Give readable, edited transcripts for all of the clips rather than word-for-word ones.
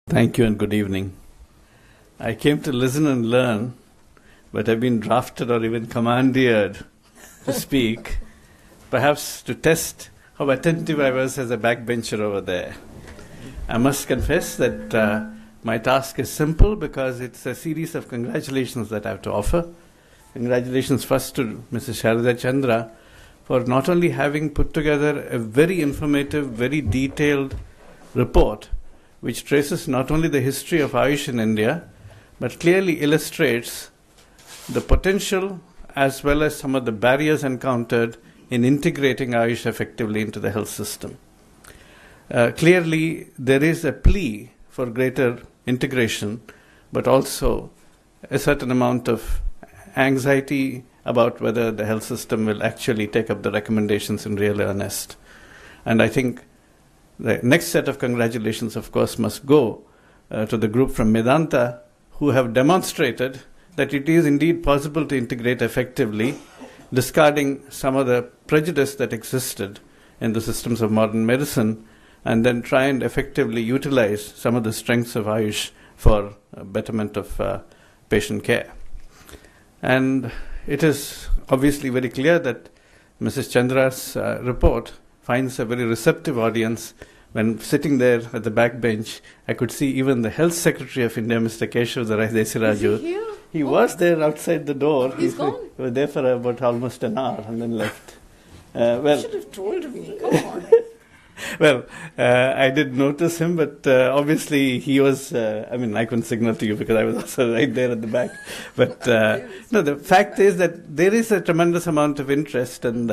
Thank you and good evening. I came to listen and learn, but I've been drafted or even commandeered to speak, perhaps to test how attentive I was as a backbencher over there. I must confess that my task is simple because it's a series of congratulations that I have to offer. Congratulations first to Mrs. Sharada Chandra for not only having put together a very informative, very detailed report which traces not only the history of Ayush in India, but clearly illustrates the potential as well as some of the barriers encountered in integrating Ayush effectively into the health system. Clearly, there is a plea for greater integration, but also a certain amount of anxiety about whether the health system will actually take up the recommendations in real earnest. And I think the next set of congratulations, of course, must go to the group from Medanta who have demonstrated that it is indeed possible to integrate effectively, discarding some of the prejudice that existed in the systems of modern medicine, and then try and effectively utilize some of the strengths of Ayush for betterment of patient care. And it is obviously very clear that Mrs. Chandra's report finds a very receptive audience. When sitting there at the back bench, I could see even the Health Secretary of India, Mr. Keshav Desiraju. Is he here? He was there outside the door. He's gone? He was there for about almost an hour and then left. You should have told me. Come on. Well, I did notice him, but obviously he was, I couldn't signal to you because I was also right there at the back. But no, the fact is that there is a tremendous amount of interest, and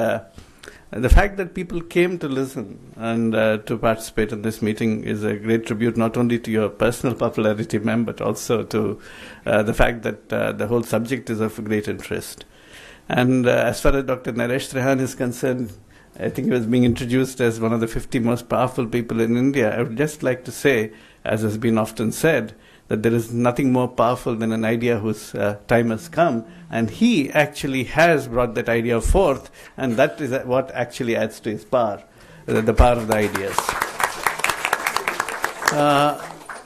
the fact that people came to listen and to participate in this meeting is a great tribute not only to your personal popularity, ma'am, but also to the fact that the whole subject is of great interest. And as far as Dr. Naresh Trehan is concerned, I think he was being introduced as one of the 50 most powerful people in India. I would just like to say, as has been often said, that there is nothing more powerful than an idea whose time has come. And he actually has brought that idea forth, and that is what actually adds to his power, the power of the ideas.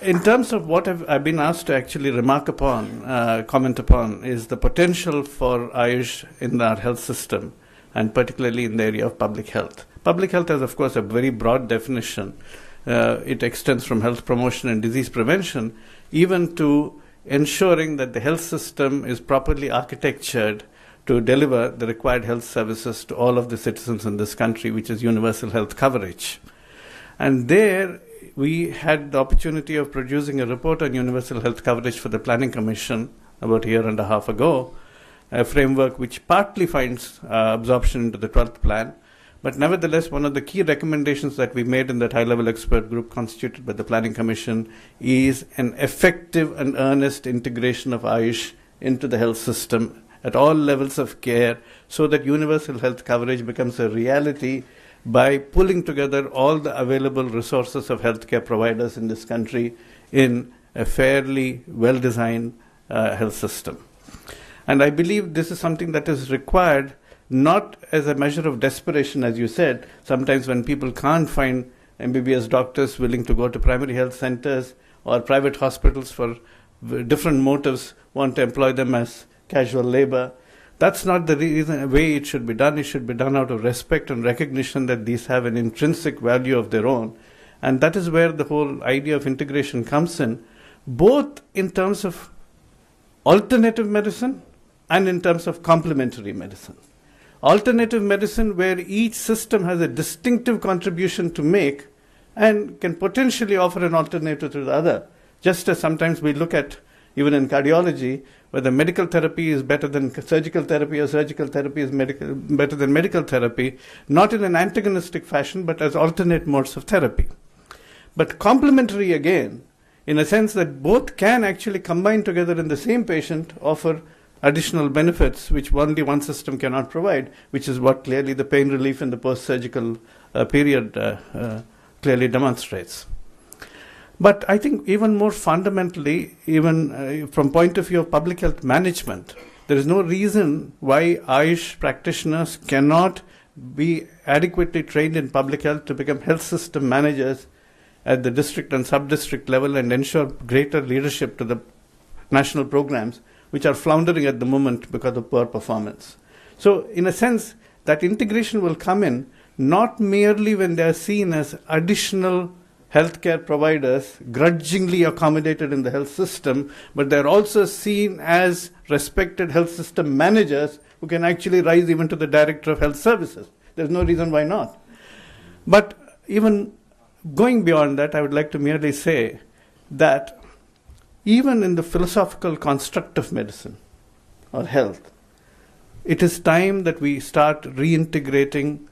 In terms of what I've been asked to actually remark upon, comment upon, is the potential for Ayush in our health system, and particularly in the area of public health. Public health has, of course, a very broad definition. It extends from health promotion and disease prevention, even to ensuring that the health system is properly architectured to deliver the required health services to all of the citizens in this country, which is universal health coverage. And there, we had the opportunity of producing a report on universal health coverage for the Planning Commission about a year and a half ago, a framework which partly finds absorption into the 12th plan. But nevertheless, one of the key recommendations that we made in that high-level expert group constituted by the Planning Commission is an effective and earnest integration of Ayush into the health system at all levels of care, so that universal health coverage becomes a reality by pulling together all the available resources of healthcare providers in this country in a fairly well-designed health system. And I believe this is something that is required not as a measure of desperation, as you said. Sometimes when people can't find MBBS doctors willing to go to primary health centers or private hospitals for different motives, want to employ them as casual labor, that's not the way it should be done. It should be done out of respect and recognition that these have an intrinsic value of their own. And that is where the whole idea of integration comes in, both in terms of alternative medicine and in terms of complementary medicine. Alternative medicine, where each system has a distinctive contribution to make and can potentially offer an alternative to the other. Just as sometimes we look at, even in cardiology, whether medical therapy is better than surgical therapy or surgical therapy is better than medical therapy, not in an antagonistic fashion, but as alternate modes of therapy. But complementary again, in a sense that both can actually combine together in the same patient, offer additional benefits which only one system cannot provide, which is what clearly the pain relief in the post-surgical period clearly demonstrates. But I think even more fundamentally, even from point of view of public health management, there is no reason why Ayush practitioners cannot be adequately trained in public health to become health system managers at the district and sub-district level and ensure greater leadership to the national programs, which are floundering at the moment because of poor performance. So, in a sense, that integration will come in not merely when they are seen as additional healthcare providers grudgingly accommodated in the health system, but they're also seen as respected health system managers who can actually rise even to the director of health services. There's no reason why not. But even going beyond that, I would like to merely say that even in the philosophical construct of medicine or health, it is time that we start reintegrating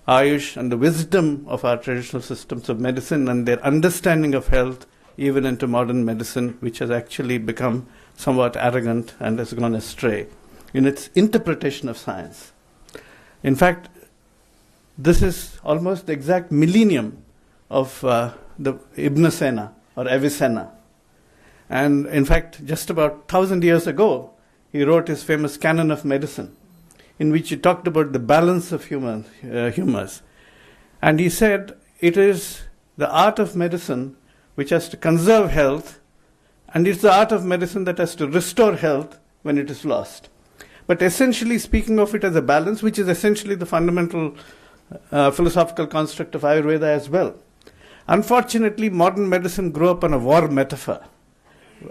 Ayush and the wisdom of our traditional systems of medicine and their understanding of health even into modern medicine, which has actually become somewhat arrogant and has gone astray in its interpretation of science. In fact, this is almost the exact millennium of the Ibn Sina or Avicenna. And in fact, just about 1,000 years ago, he wrote his famous Canon of Medicine, in which he talked about the balance of humors. And he said it is the art of medicine which has to conserve health, and it's the art of medicine that has to restore health when it is lost. But essentially speaking of it as a balance, which is essentially the fundamental philosophical construct of Ayurveda as well. Unfortunately, modern medicine grew up on a war metaphor.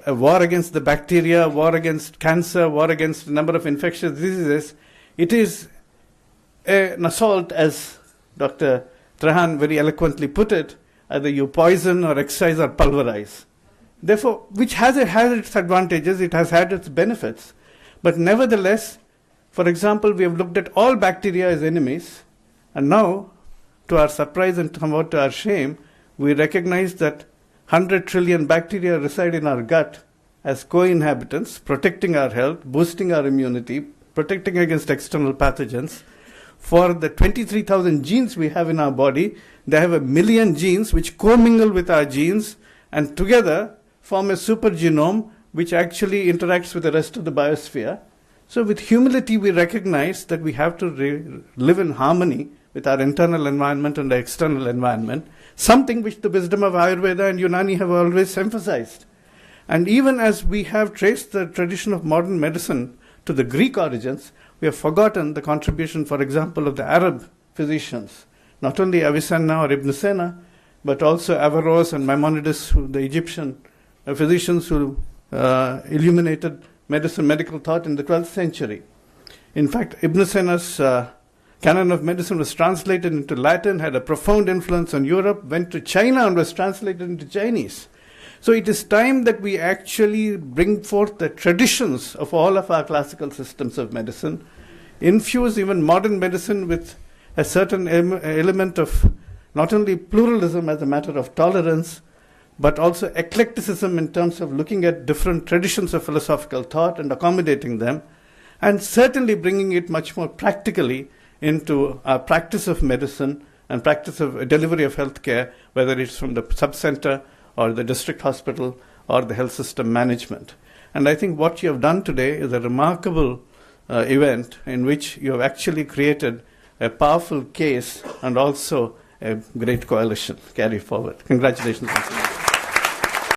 A war against the bacteria, a war against cancer, war against a number of infectious diseases. It is an assault, as Dr. Trahan very eloquently put it, either you poison or excise or pulverize. Therefore, which has its advantages, it has had its benefits. But nevertheless, for example, we have looked at all bacteria as enemies, and now, to our surprise and somewhat to our shame, we recognize that 100 trillion bacteria reside in our gut as co-inhabitants, protecting our health, boosting our immunity, protecting against external pathogens. For the 23,000 genes we have in our body, they have 1 million genes which commingle with our genes and together form a super genome which actually interacts with the rest of the biosphere. So with humility we recognize that we have to live in harmony with our internal environment and the external environment, something which the wisdom of Ayurveda and Unani have always emphasized. And even as we have traced the tradition of modern medicine to the Greek origins, we have forgotten the contribution, for example, of the Arab physicians, not only Avicenna or Ibn Sina, but also Averroes and Maimonides, the Egyptian physicians who illuminated medical thought in the 12th century. In fact, Ibn Sina's Canon of Medicine was translated into Latin, had a profound influence on Europe, went to China and was translated into Chinese. So it is time that we actually bring forth the traditions of all of our classical systems of medicine, infuse even modern medicine with a certain element of not only pluralism as a matter of tolerance, but also eclecticism in terms of looking at different traditions of philosophical thought and accommodating them, and certainly bringing it much more practically into our practice of medicine and practice of delivery of healthcare, whether it's from the sub-center or the district hospital or the health system management. And I think what you have done today is a remarkable event in which you have actually created a powerful case and also a great coalition carry forward. Congratulations.